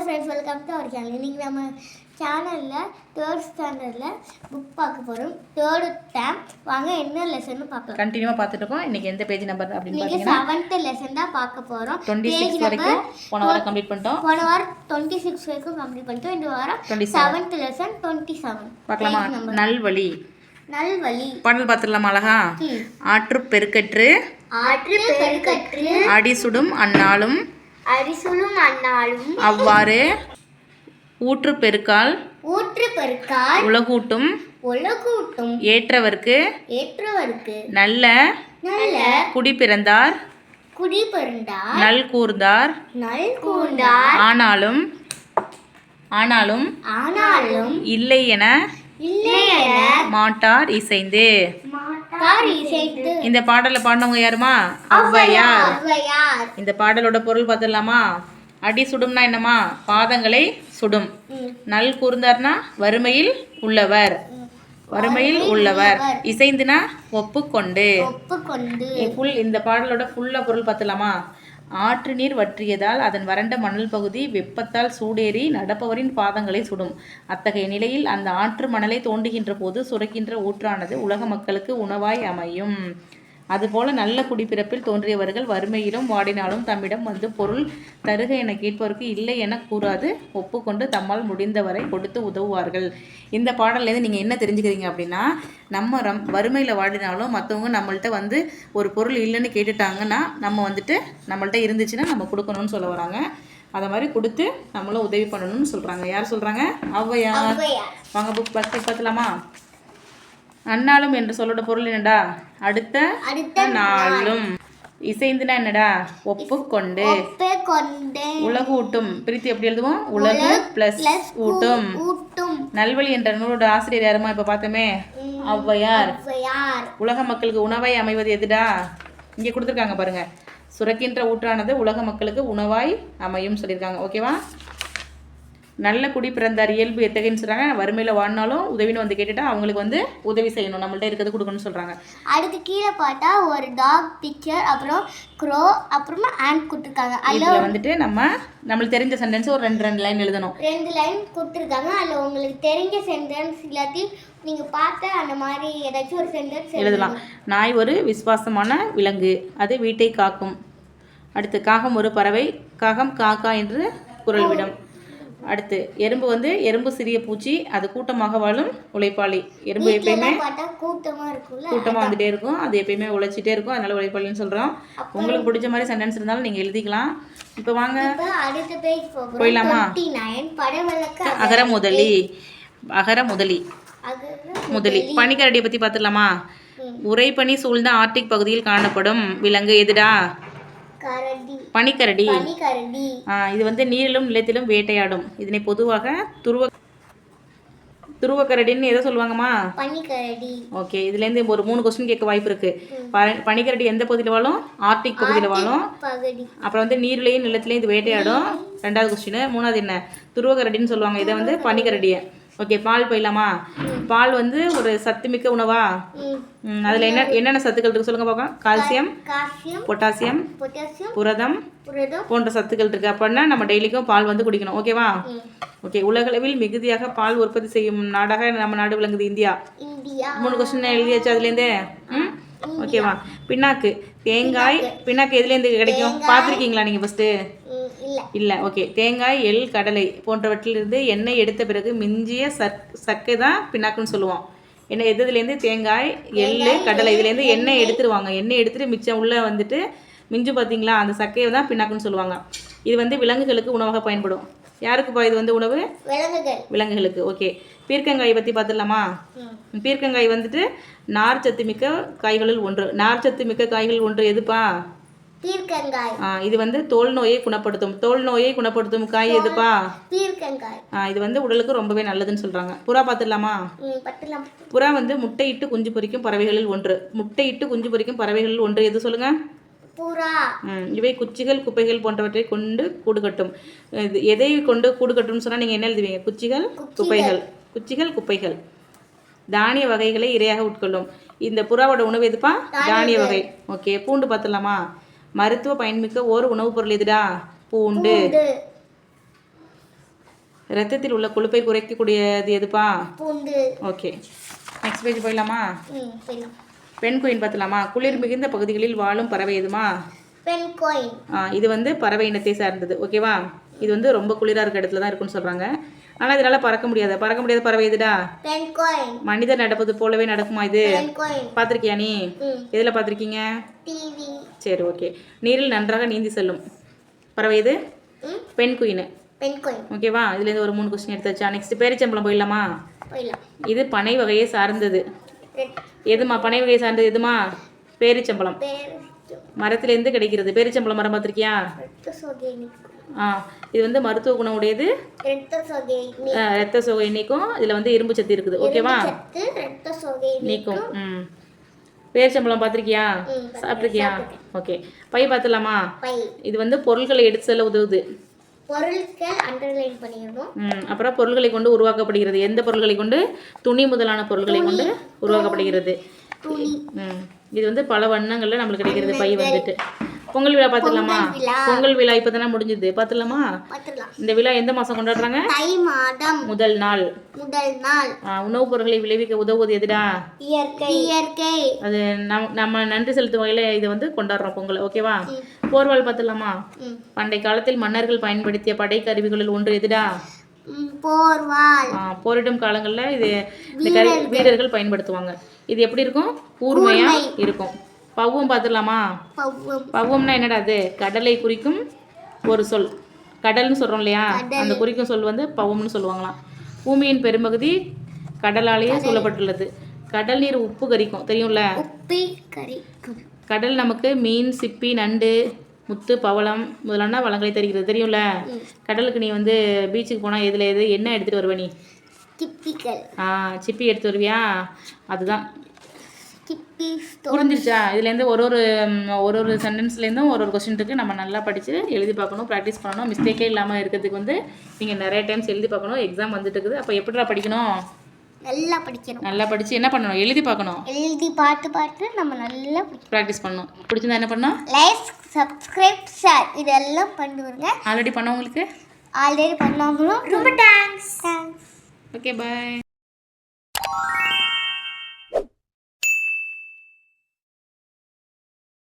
Friends welcome to our channel. இன்றைக்கி நம்ம சேனலில் 3rd ஸ்டாண்டர்டில் புக் பார்க்க போகிறோம். 3rd dam. வாங்க என்ன லெசன்னு பார்க்கலாம். கண்டினியூவாக பார்த்துட்டு இருக்கோம். இன்றைக்கி எந்த பேஜ் நம்பர் அப்படின்னு பார்த்தீங்கன்னா 7th லெசன் தான் பார்க்க போகிறோம். 26 வரைக்கும் போன வாரம் கம்ப்ளீட் பண்ணிட்டோம். போன வாரம் 26 வரைக்கும் கம்ப்ளீட் பண்ணிட்டோம். இந்த வாரம் 7th லெசன் 27 பார்க்கலாமா? நல்வழி. நல்வழி பாடல் பார்த்துடலாமா? அழகா. ஆற்று பெருக்கற்று அடிசுடும் அந்நாளும் அவ்வாறு ஊற்று பெருக்கால் உலகூட்டும் ஏற்றவர்க்கு நல்ல குடி பிறந்தார் நல் கூர்ந்தார் ஆனாலும் இல்லை என மாட்டார் இசைந்து. இந்த பாடலை பாடினவங்க யாருமா? ஔவையார். இந்த பாடலோட பொருள் பார்த்துடலாமா? அடி சுடும்னா என்னமா? பாதங்களை சுடும். நல் கூர்ந்தார்னா வறுமையில் உள்ளவர். இசைந்துனா ஒப்புக்கொண்டு. இந்த பாடலோட ஃபுல்லா பொருள் பார்த்துலாமா? ஆற்று நீர் வற்றியதால் அதன் வறண்ட மணல் பகுதி வெப்பத்தால் சூடேறி நடப்பவரின் பாதங்களை சுடும். அத்தகைய நிலையில் அந்த ஆற்று மணலை தோண்டுகின்ற போது சுரக்கின்ற ஊற்றானது உலக மக்களுக்கு உணவாய் அமையும். அதுபோல நல்ல குடிப்பிறப்பில் தோன்றியவர்கள் வறுமையிலும் வாடினாலும் தம்மிடம் வந்து பொருள் தருக என கேட்பவருக்கு இல்லை என கூறாது ஒப்புக்கொண்டு தம்மால் முடிந்தவரை கொடுத்து உதவுவார்கள். இந்த பாடல்லேருந்து நீங்கள் என்ன தெரிஞ்சுக்கிறீங்க அப்படின்னா, நம்ம வறுமையில் வாடினாலும் மற்றவங்க நம்மள்கிட்ட வந்து ஒரு பொருள் இல்லைன்னு கேட்டுட்டாங்கன்னா நம்ம வந்துட்டு நம்மள்கிட்ட இருந்துச்சுன்னா நம்ம கொடுக்கணும்னு சொல்ல வராங்க. அதை மாதிரி கொடுத்து நம்மளும் உதவி பண்ணணும்னு சொல்கிறாங்க. யார் சொல்கிறாங்க? ஔவையார். வாங்க புக் பார்த்துலாமா? அந்நாளும் என்று சொல்லோட பொருள் என்னடா? அடுத்த நாளும். இசைந்துனா என்னடா? ஒப்புக்கொண்டு. உலகூட்டும் பிரித்து எப்படி எழுதுவோம்? உலகு பிளஸ் ஊட்டும். நல்வழி என்ற நூலோட ஆசிரியர் யாருமா? இப்ப பார்த்தோமே, ஔவையார். உலக மக்களுக்கு உணவாய் அமைவது எதுடா? இங்க கொடுத்துருக்காங்க பாருங்க. சுரக்கின்ற ஊற்றானது உலக மக்களுக்கு உணவாய் அமையும் சொல்லியிருக்காங்க. ஓகேவா? நல்ல குடி பிறந்தார் இயல்பு எத்தகைன்னு சொல்கிறாங்க. வறுமையில் வாழ்னாலும் உதவின்னு வந்து கேட்டுட்டா அவங்களுக்கு வந்து உதவி செய்யணும், நம்மள்ட்ட இருக்கிறது கொடுக்கணும்னு சொல்கிறாங்க. அடுத்து கீழே பார்த்தா ஒரு டாக் பிக்சர், அப்புறம் க்ரோ, அப்புறமா ஆண்ட் கொடுத்துருக்காங்க. அதில் வந்துட்டு நம்மளுக்கு தெரிஞ்ச சென்டென்ஸ் ஒரு ரெண்டு லைன் எழுதணும். 2 லைன் கொடுத்துருக்காங்க. அதில் உங்களுக்கு தெரிஞ்ச சென்டென்ஸ் இல்லாட்டி நீங்கள் பார்த்த அந்த மாதிரி ஏதாச்சும் ஒரு சென்டென்ஸ் எழுதலாம். நாய் ஒரு விசுவாசமான விலங்கு, அது வீட்டை காக்கும். அடுத்து காகம் ஒரு பறவை, காகம் காக்கா என்று குரல் விடும். அடுத்து எறும்பு சிறிய பூச்சி, அது கூட்டமாக வாழும் உழைப்பாளி. எறும்பு எப்பயுமே கூட்டமாக வந்துட்டே இருக்கும், அது எப்பயுமே உழைச்சிட்டே இருக்கும், அதனால உழைப்பாளின்னு சொல்கிறோம். உங்களுக்கு பிடிச்ச மாதிரி சென்டென்ஸ் இருந்தாலும் நீங்கள் எழுதிக்கலாம். இப்போ வாங்க போயிடலாமா? அகர முதலி. பனிக்கரடியை பற்றி பார்த்துடலாமா? உறைபனி சூழ்ந்த ஆர்டிக் பகுதியில் காணப்படும் விலங்கு எதுடா? பனிக்கரடி. இது வந்து நீரிலும் நிலத்திலும் வேட்டையாடும். இதனை பொதுவாக துருவக்கரடின்னு எதை சொல்லுவாங்கம்மா? பனிக்கரடி. ஓகே, இதுலேருந்து ஒரு 3 கொஸ்டின் கேட்க வாய்ப்பு இருக்கு. பனிக்கரடி எந்த பகுதியில் வாழும்? ஆர்டிக் பகுதியில் வாழும். அப்புறம் வந்து நீர்லையும் நிலத்திலையும் இது வேட்டையாடும். 2வது கொஸ்டின். 3வது என்ன? துருவக்கரடின்னு சொல்லுவாங்க. இதை வந்து பனிக்கரடியை. ஓகே, பால் போயிடலாமா? பால் வந்து ஒரு சத்துமிக்க உணவா? அதில் என்னென்ன சத்துக்கள் இருக்கு சொல்லுங்க பார்க்கலாம். கால்சியம், பொட்டாசியம், புரதம் போன்ற சத்துக்கள் இருக்கு. அப்படின்னா நம்ம டெய்லிக்கும் பால் வந்து குடிக்கணும். ஓகேவா? ஓகே, உலகளவில் மிகுதியாக பால் உற்பத்தி செய்யும் நாடாக நம்ம நாடு விளங்குது இந்தியா. 3 கொஸ்டின் எழுதியாச்சு அதுலேருந்தே. ஓகேவா? பின்னாக்கு எதுலேருந்து கிடைக்கும் பார்த்துருக்கீங்களா நீங்கள் ஃபஸ்ட்டு? இல்லை. ஓகே, தேங்காய், எள், கடலை போன்றவற்றிலிருந்து எண்ணெய் எடுத்த பிறகு மிஞ்சிய சக்கை தான் பின்னாக்குன்னு சொல்லுவோம். என்ன எதுலேருந்து? தேங்காய், எள், கடலை இதுலேருந்து எண்ணெய் எடுத்துருவாங்க. எண்ணெய் எடுத்துட்டு மிச்சம் உள்ள வந்துட்டு மிஞ்சு பார்த்தீங்களா, அந்த சக்கையை தான் பின்னாக்குன்னு சொல்லுவாங்க. இது வந்து விலங்குகளுக்கு உணவாக பயன்படும். யாருக்குப்பா இது வந்து உணவு? விலங்குகளுக்கு. ஓகே, பீர்க்கங்காய் பற்றி பார்த்துடலாமா? பீர்க்கங்காய் வந்துட்டு நார்ச்சத்து மிக்க காய்களில் ஒன்று. எதுப்பா? இது வந்து தோல் நோயை குணப்படுத்தும் காய் எதுப்பா? இது வந்து உடலுக்கு ரொம்பவே நல்லதுன்னு சொல்றாங்க. புறா பார்த்துடலாமா? புறா வந்து முட்டையிட்டு குஞ்சு பொரிக்கும் பறவைகளில் ஒன்று. எது சொல்லுங்க? இவை குச்சிகள், குப்பைகள் போன்றவற்றை கொண்டு கூடு கட்டும். எதை கொண்டு கூடு கட்டும்னு சொன்னா நீங்க என்ன எழுதுவீங்க? குச்சிகள், குப்பைகள். தானிய வகைகளை இரையாக உட்கொள்ளும். இந்த புறாவோட உணவு எதுப்பா? தானிய வகை. ஓகே, பூண்டு பார்த்துடலாமா? மருத்துவ பயன்மிக்க ஓர் உணவுப் பொருள் எதுடா? பூண்டு. ரத்தத்தில் உள்ள கொழுப்பை குறைக்கக்கூடியது எதுப்பா? பூண்டு. ஓகே, நெக்ஸ்ட் பேஜ் போயிடலாமா? போயிடலாம். பென்குயின் பார்த்தலாமா? குளிர் மிகுந்த பகுதிகளில் வாழும் பறவை எதுமா? பென்குயின். இது வந்து பறவை இனத்தை சார்ந்தது. ஓகேவா? இது வந்து ரொம்ப குளிராக இருக்க இடத்துல தான் இருக்குன்னு சொல்கிறாங்க. ஆனால் இதனால் பறக்க முடியாத பறவை எதுடா? பென்குயின். மனிதர் நடப்பது போலவே நடக்குமா இது? பென்குயின். பார்த்துருக்கியா நீ? எதில் பார்த்துருக்கீங்க? டிவி. சரி, ஓகே. நீரில் நன்றாக நீந்தி செல்லும் பறவை எது? பென்குயின். பென்குயின். ஓகேவா? இதுலேருந்து ஒரு 3 கொஸ்டின் எடுத்தாச்சா? நெக்ஸ்ட் பேரிச்சம்பளம் போயிடலாமா? போயிடலாம். இது பனை வகையை சார்ந்தது. எதுமா பனை வகையை சார்ந்தது எதுமா? பேரிச்சம்பளம். மரத்திலேருந்து கிடைக்கிறது. பேரிச்சம்பளம் மரம் பார்த்துருக்கியா? இது வந்து மருத்துவ குணம் உடையது. ரத்த சோகை நீக்கும். இதில் வந்து இரும்பு சத்து இருக்குது. ஓகேவா? நீக்கும். பேரிச்சம்பளம் பார்த்துருக்கியா? சாப்பிட்ருக்கியா? ஓகே. பை பார்த்துலாமா? இது வந்து பொருட்களை எடுத்து செல்ல உதவுது. அப்புறம் பொருட்களை கொண்டு உருவாக்கப்படுகிறது. எந்த பொருட்களை கொண்டு? துணி முதலான பொருட்களை கொண்டு உருவாக்கப்படுகிறது. இது வந்து பல வண்ணங்கள்ல நம்மளுக்கு கிடைக்கிறது. பை வந்துட்டு பொங்கல் விழா பார்த்துடலாமா? பொங்கல் விழா இப்போ தானே முடிஞ்சது. பார்த்துடலாமா? இந்த விழா எந்த மாதம் கொண்டாடுறாங்க? தை மாதம் முதல் நாள். உணவுப் பொருட்களை விளைவிக்க உதவுவது எதுடா? இயற்கை. அது நம்ம நன்றி செலுத்தும் வகையில் இதை வந்து கொண்டாடுறோம் பொங்கல். ஓகேவா? போர்வால் பார்த்துடலாமா? பண்டை காலத்தில் மன்னர்கள் பயன்படுத்திய படை கருவிகளில் ஒன்று எதுடா? போர்வால். போரிடும் காலங்களில் இது வீரர்கள் பயன்படுத்துவாங்க. இது எப்படி இருக்கும்? கூர்மையா இருக்கும். பவ்வும் பார்த்துடலாமா? பவ்வும்னா என்னடா? அது கடலை குறிக்கும் ஒரு சொல். கடல்னு சொல்கிறோம் இல்லையா? அந்த குறிக்கும் சொல் வந்து பவ்வும்னு சொல்லுவாங்களாம். பூமியின் பெரும்பகுதி கடலாலேயே சூழப்பட்டுள்ளது. கடல் நீர் உப்பு கரிக்கும், தெரியும்ல? கடல் நமக்கு மீன், சிப்பி, நண்டு, முத்து, பவளம் முதலான வளங்களை தருகிறது. தெரியும்ல? கடலுக்கு நீ வந்து பீச்சுக்கு போனால் எதில் என்ன எடுத்துகிட்டு வருவ நீ? சிப்பி எடுத்து வருவியா? அதுதான். புரிஞ்சிருச்சா? இதுலேருந்து ஒரு சென்டென்ஸ்லேருந்தும் ஒரு கொஸ்டின் இருக்குது. நம்ம நல்லா படித்து எழுதி பார்க்கணும், ப்ராக்டிஸ் பண்ணணும். மிஸ்டேக்கே இல்லாமல் இருக்கிறதுக்கு வந்து நீங்கள் நிறைய டைம்ஸ் எழுதி பார்க்கணும். எக்ஸாம் வந்துட்டு இருக்குது. அப்போ எப்படிடா படிக்கணும்? நல்லா படித்து என்ன பண்ணணும்? எழுதி பார்க்கணும். எழுதி பார்த்து நம்ம நல்லா ப்ராக்டிஸ் பண்ணணும். பிடிச்சிருந்தா என்ன பண்ணணும்? லைக், சப்ஸ்கிரைப், ஷேர் இதெல்லாம் பண்ணுங்க. ஆல்ரெடி பண்ணவங்களுக்கு ரொம்ப தேங்க்ஸ். ஓகே, பாய்.